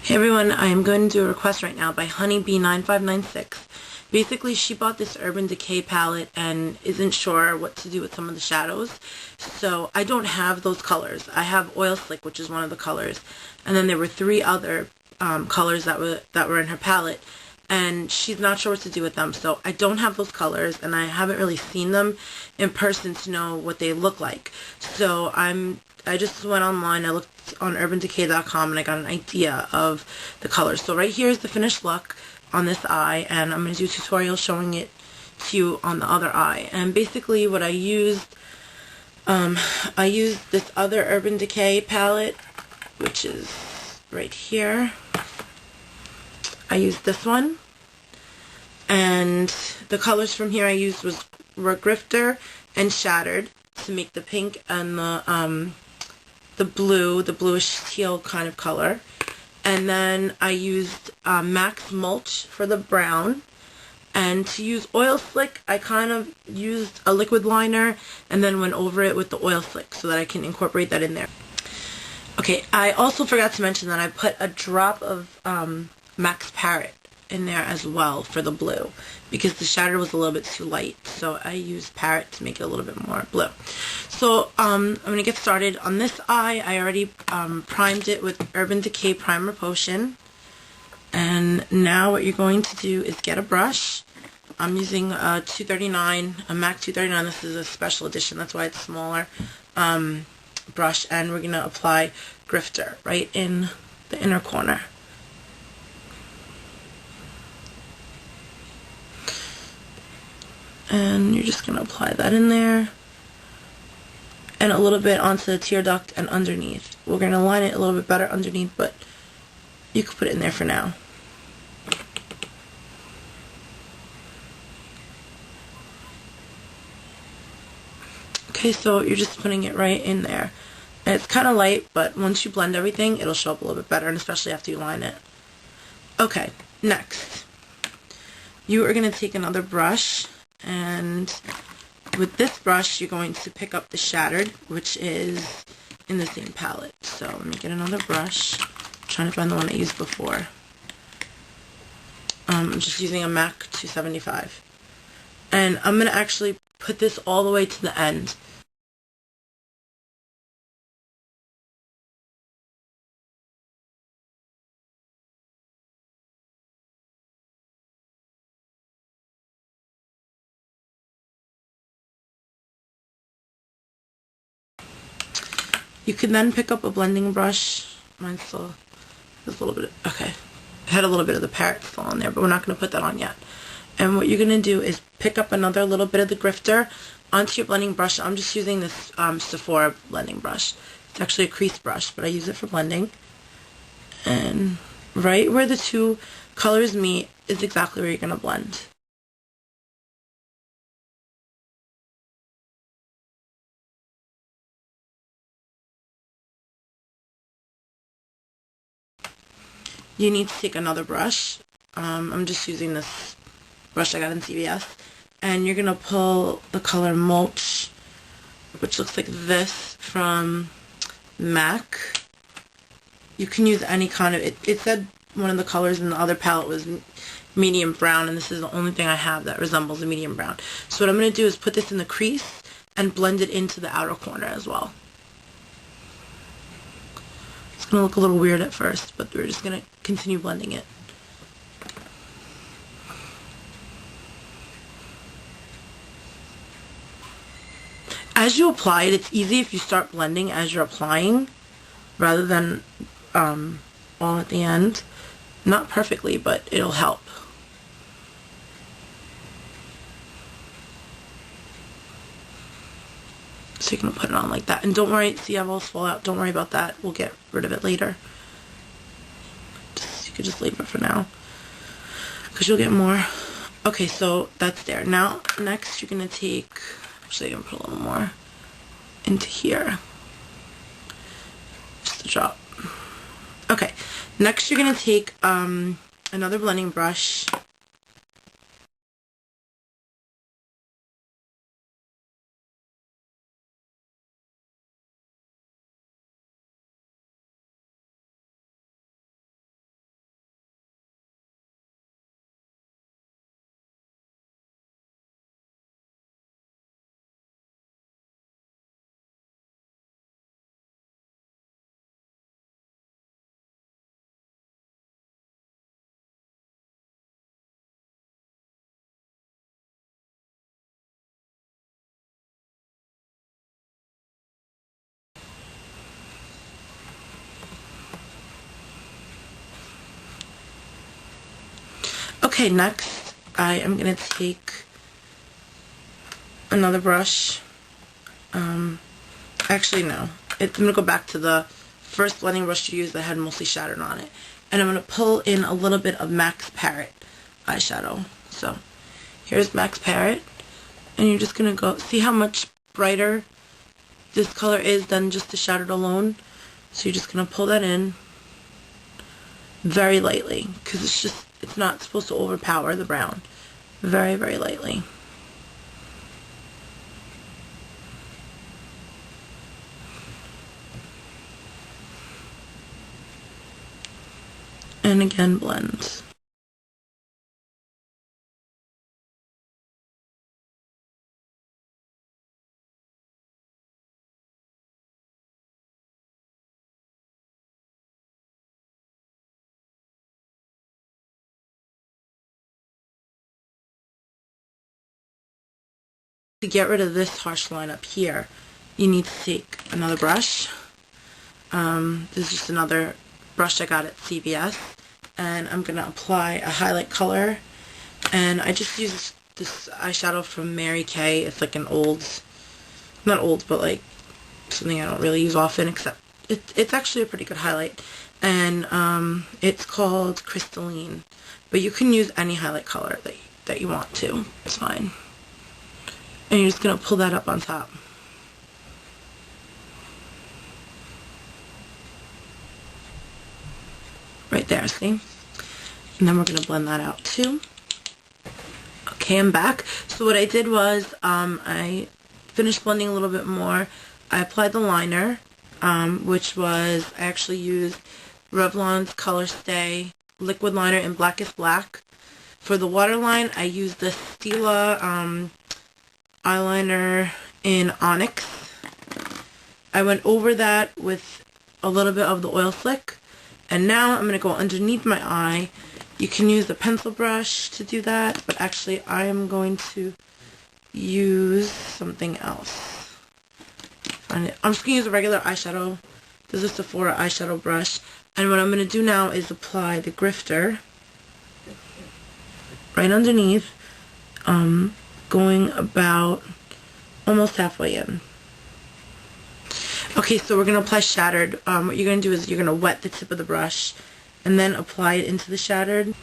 Hey everyone, I am going to do a request right now by Honeybee9596. Basically, she bought this Urban Decay palette and isn't sure what to do with some of the shadows. So I don't have those colors. I have Oil Slick, which is one of the colors, and then there were three other colors that were in her palette, and she's not sure what to do with them. So I don't have those colors, and I haven't really seen them in person to know what they look like. So I just went online, I looked on urbandecay.com, and I got an idea of the colors. So right here is the finished look on this eye, and I'm going to do a tutorial showing it to you on the other eye. And basically what I used this other Urban Decay palette, which is right here. I used this one, and the colors from here I used were Grifter and Shattered to make the pink and the bluish teal kind of color. And then I used Max Mulch for the brown. And to use Oil Slick, I kind of used a liquid liner and then went over it with the Oil Slick so that I can incorporate that in there. Okay, I also forgot to mention that I put a drop of Max Parrot in there as well for the blue, because the shadow was a little bit too light, so I used Parrot to make it a little bit more blue. So I'm going to get started. On this eye, I already primed it with Urban Decay Primer Potion, and now what you're going to do is get a brush. I'm using a 239, a MAC 239. This is a special edition, that's why it's smaller brush, and we're going to apply Grifter right in the inner corner. And you're just going to apply that in there, and a little bit onto the tear duct and underneath. We're going to line it a little bit better underneath, but you could put it in there for now. Okay, so you're just putting it right in there. And it's kind of light, but once you blend everything, it'll show up a little bit better, and especially after you line it. Okay, next. You are going to take another brush, and with this brush, you're going to pick up the Shattered, which is in the same palette. So let me get another brush. I'm trying to find the one I used before. I'm just using a MAC 275. And I'm going to actually put this all the way to the end. You can then pick up a blending brush. Mine still has a little bit of, okay. It had a little bit of the Parrot still on there, but we're not going to put that on yet. And what you're going to do is pick up another little bit of the Grifter onto your blending brush. I'm just using this Sephora blending brush. It's actually a crease brush, but I use it for blending. And right where the two colors meet is exactly where you're going to blend. You need to take another brush. I'm just using this brush I got in CVS. And you're going to pull the color Mulch, which looks like this, from MAC. You can use any kind of, it said one of the colors in the other palette was medium brown, and this is the only thing I have that resembles a medium brown. So what I'm going to do is put this in the crease and blend it into the outer corner as well. It's going to look a little weird at first, but we're just going to continue blending it. As you apply it, it's easy if you start blending as you're applying rather than all at the end. Not perfectly, but it'll help. So you're going to put it on like that. And don't worry, see how those fall out. Don't worry about that. We'll get rid of it later. You could just leave it for now, because you'll get more. Okay, so that's there. Now, next you're going to take, actually I'm going to put a little more into here. Just a drop. Okay, next you're going to take another blending brush. Okay, next I am going to take another brush. Actually, no. I'm going to go back to the first blending brush you used that had mostly shattered on it. And I'm going to pull in a little bit of Max Parrot eyeshadow. So, here's Max Parrot. And you're just going to go, see how much brighter this color is than just the shattered alone? So you're just going to pull that in very lightly, because it's not supposed to overpower the brown. Very, very lightly. And again, blend. To get rid of this harsh line up here, you need to take another brush. This is just another brush I got at CVS, and I'm going to apply a highlight color, and I just use this eyeshadow from Mary Kay. It's like an old, not old, but like something I don't really use often, except it's actually a pretty good highlight, and it's called Crystalline, but you can use any highlight color that you want to. It's fine. And you're just going to pull that up on top. Right there, see? And then we're going to blend that out too. Okay, I'm back. So what I did was, I finished blending a little bit more. I applied the liner, which was, I actually used Revlon's Color Stay liquid liner in Blackest Black. For the waterline, I used the Stila eyeliner in Onyx. I went over that with a little bit of the oil slick, and now I'm going to go underneath my eye. You can use the pencil brush to do that, but actually I am going to use something else. I'm just going to use a regular eyeshadow. This is a Sephora eyeshadow brush, and what I'm going to do now is apply the grifter right underneath, going about almost halfway in. Okay, so we're going to apply shattered. What you're going to do is you're going to wet the tip of the brush and then apply it into the shattered.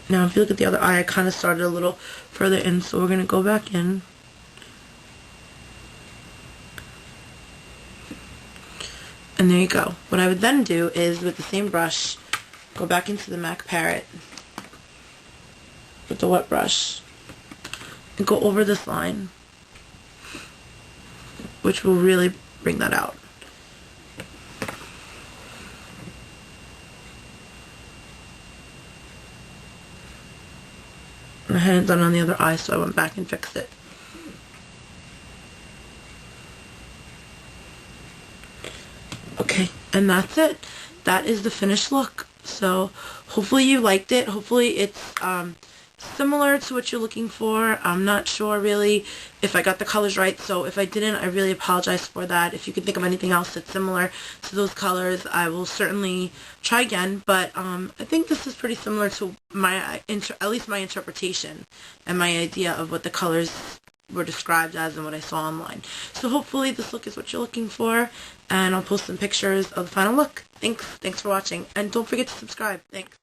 Now if you look at the other eye, I kind of started a little further in, so we're going to go back in. And there you go. What I would then do is, with the same brush, go back into the MAC Parrot with the wet brush and go over this line, which will really bring that out. I hadn't done it on the other eye, so I went back and fixed it. Okay, and that's it. That is the finished look. So hopefully you liked it. Hopefully it's similar to what you're looking for. I'm not sure really if I got the colors right, so if I didn't, I really apologize for that. If you can think of anything else that's similar to those colors, I will certainly try again, but I think this is pretty similar to my, at least my interpretation and my idea of what the colors were described as and what I saw online. So hopefully this look is what you're looking for, and I'll post some pictures of the final look. Thanks for watching, and don't forget to subscribe. Thanks.